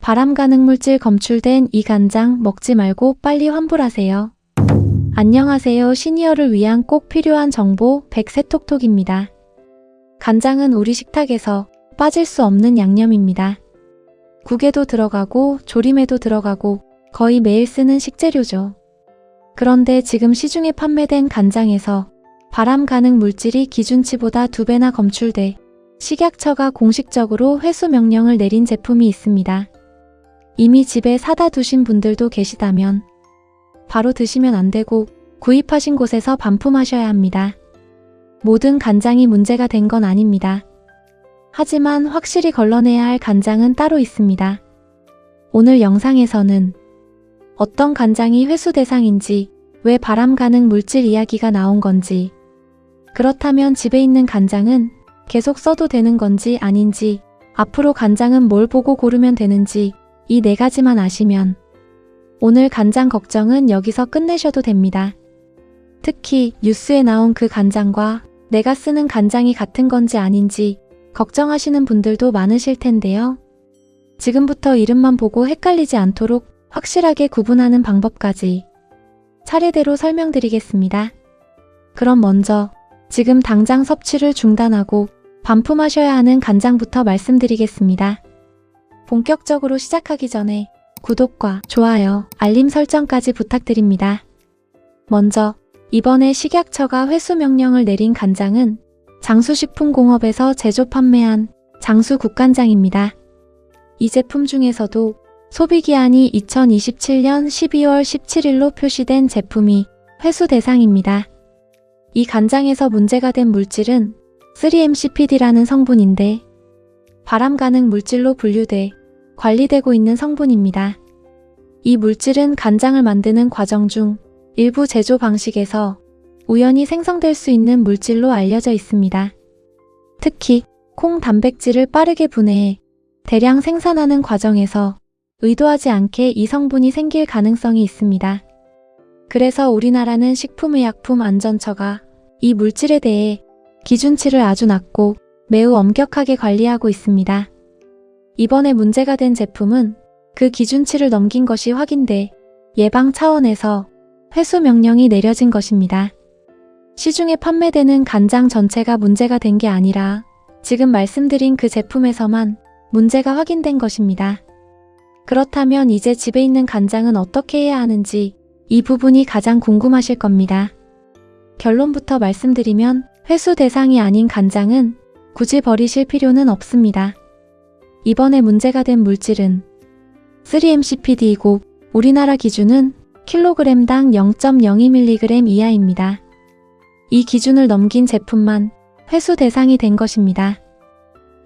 발암 가능 물질 검출된 이 간장 먹지 말고 빨리 환불하세요. 안녕하세요. 시니어를 위한 꼭 필요한 정보 백세톡톡입니다. 간장은 우리 식탁에서 빠질 수 없는 양념입니다. 국에도 들어가고 조림에도 들어가고 거의 매일 쓰는 식재료죠. 그런데 지금 시중에 판매된 간장에서 발암 가능 물질이 기준치보다 2배나 검출돼 식약처가 공식적으로 회수 명령을 내린 제품이 있습니다. 이미 집에 사다 두신 분들도 계시다면 바로 드시면 안 되고 구입하신 곳에서 반품하셔야 합니다. 모든 간장이 문제가 된 건 아닙니다. 하지만 확실히 걸러내야 할 간장은 따로 있습니다. 오늘 영상에서는 어떤 간장이 회수 대상인지, 왜 발암 가능 물질 이야기가 나온 건지, 그렇다면 집에 있는 간장은 계속 써도 되는 건지 아닌지, 앞으로 간장은 뭘 보고 고르면 되는지 이 4가지만 아시면 오늘 간장 걱정은 여기서 끝내셔도 됩니다. 특히 뉴스에 나온 그 간장과 내가 쓰는 간장이 같은 건지 아닌지 걱정하시는 분들도 많으실 텐데요. 지금부터 이름만 보고 헷갈리지 않도록 확실하게 구분하는 방법까지 차례대로 설명드리겠습니다. 그럼 먼저 지금 당장 섭취를 중단하고 반품하셔야 하는 간장부터 말씀드리겠습니다. 본격적으로 시작하기 전에 구독과 좋아요, 알림 설정까지 부탁드립니다. 먼저 이번에 식약처가 회수 명령을 내린 간장은 장수식품공업에서 제조 판매한 장수 국간장입니다. 이 제품 중에서도 소비기한이 2027년 12월 17일로 표시된 제품이 회수 대상입니다. 이 간장에서 문제가 된 물질은 3-MCPD라는 성분인데 발암 가능 물질로 분류돼 관리되고 있는 성분입니다. 이 물질은 간장을 만드는 과정 중 일부 제조 방식에서 우연히 생성될 수 있는 물질로 알려져 있습니다. 특히 콩 단백질을 빠르게 분해해 대량 생산하는 과정에서 의도하지 않게 이 성분이 생길 가능성이 있습니다. 그래서 우리나라는 식품의약품안전처가 이 물질에 대해 기준치를 아주 낮고 매우 엄격하게 관리하고 있습니다. 이번에 문제가 된 제품은 그 기준치를 넘긴 것이 확인돼 예방 차원에서 회수 명령이 내려진 것입니다. 시중에 판매되는 간장 전체가 문제가 된 게 아니라 지금 말씀드린 그 제품에서만 문제가 확인된 것입니다. 그렇다면 이제 집에 있는 간장은 어떻게 해야 하는지 이 부분이 가장 궁금하실 겁니다. 결론부터 말씀드리면 회수 대상이 아닌 간장은 굳이 버리실 필요는 없습니다. 이번에 문제가 된 물질은 3-MCPD이고 우리나라 기준은 킬로그램당 0.02mg 이하입니다. 이 기준을 넘긴 제품만 회수 대상이 된 것입니다.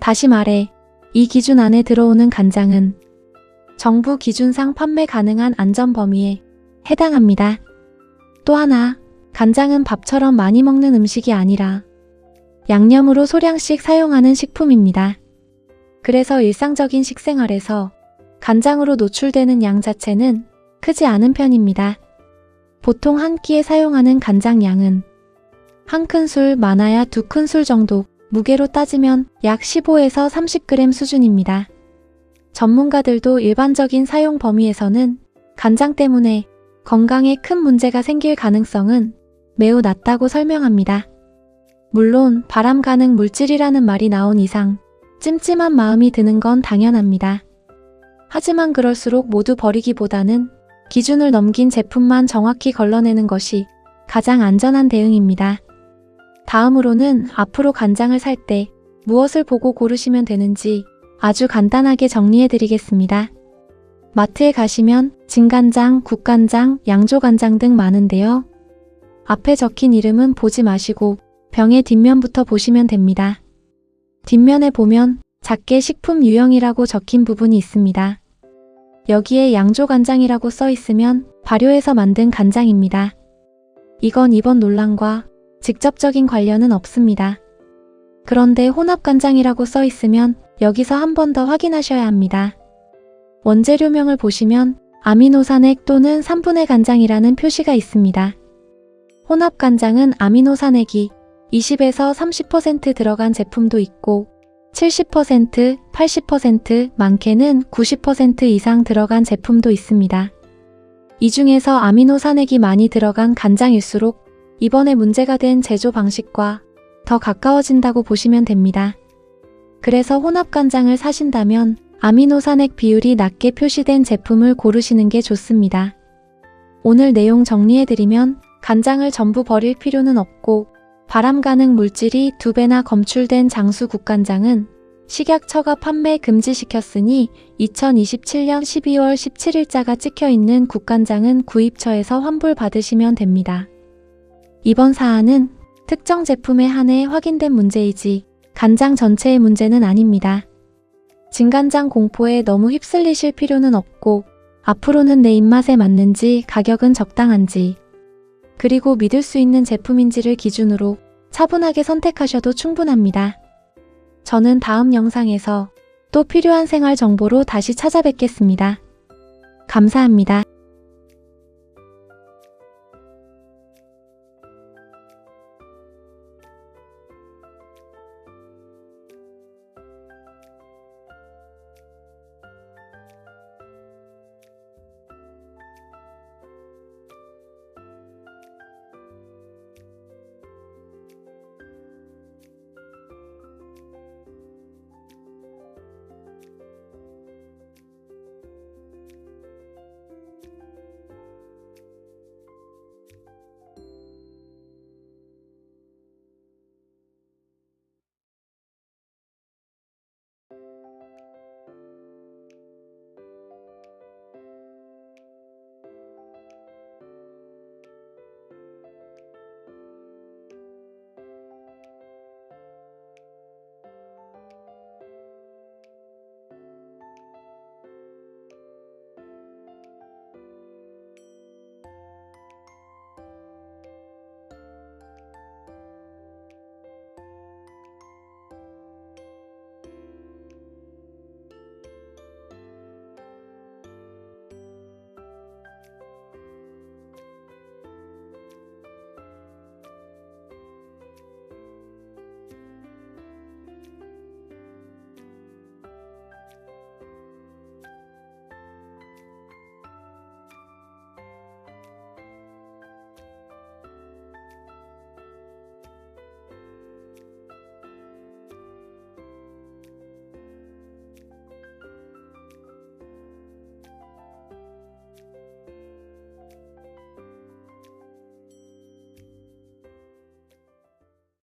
다시 말해 이 기준 안에 들어오는 간장은 정부 기준상 판매 가능한 안전 범위에 해당합니다. 또 하나, 간장은 밥처럼 많이 먹는 음식이 아니라 양념으로 소량씩 사용하는 식품입니다. 그래서 일상적인 식생활에서 간장으로 노출되는 양 자체는 크지 않은 편입니다. 보통 한 끼에 사용하는 간장 양은 한 큰술, 많아야 2큰술 정도, 무게로 따지면 약 15에서 30g 수준입니다. 전문가들도 일반적인 사용 범위에서는 간장 때문에 건강에 큰 문제가 생길 가능성은 매우 낮다고 설명합니다. 물론 발암 가능 물질이라는 말이 나온 이상 찜찜한 마음이 드는 건 당연합니다. 하지만 그럴수록 모두 버리기보다는 기준을 넘긴 제품만 정확히 걸러내는 것이 가장 안전한 대응입니다. 다음으로는 앞으로 간장을 살 때 무엇을 보고 고르시면 되는지 아주 간단하게 정리해드리겠습니다. 마트에 가시면 진간장, 국간장, 양조간장 등 많은데요. 앞에 적힌 이름은 보지 마시고 병의 뒷면부터 보시면 됩니다. 뒷면에 보면 작게 식품 유형이라고 적힌 부분이 있습니다. 여기에 양조간장이라고 써 있으면 발효해서 만든 간장입니다. 이건 이번 논란과 직접적인 관련은 없습니다. 그런데 혼합간장이라고 써 있으면 여기서 한 번 더 확인하셔야 합니다. 원재료명을 보시면 아미노산액 또는 3분의 간장이라는 표시가 있습니다. 혼합간장은 아미노산액이 20에서 30% 들어간 제품도 있고 70%, 80%, 많게는 90% 이상 들어간 제품도 있습니다. 이 중에서 아미노산액이 많이 들어간 간장일수록 이번에 문제가 된 제조 방식과 더 가까워진다고 보시면 됩니다. 그래서 혼합간장을 사신다면 아미노산액 비율이 낮게 표시된 제품을 고르시는 게 좋습니다. 오늘 내용 정리해드리면 간장을 전부 버릴 필요는 없고 발암 가능 물질이 2배나 검출된 장수 국간장은 식약처가 판매 금지시켰으니 2027년 12월 17일자가 찍혀있는 국간장은 구입처에서 환불받으시면 됩니다. 이번 사안은 특정 제품에 한해 확인된 문제이지 간장 전체의 문제는 아닙니다. 진간장 공포에 너무 휩쓸리실 필요는 없고 앞으로는 내 입맛에 맞는지 가격은 적당한지 그리고 믿을 수 있는 제품인지를 기준으로 차분하게 선택하셔도 충분합니다. 저는 다음 영상에서 또 필요한 생활 정보로 다시 찾아뵙겠습니다. 감사합니다.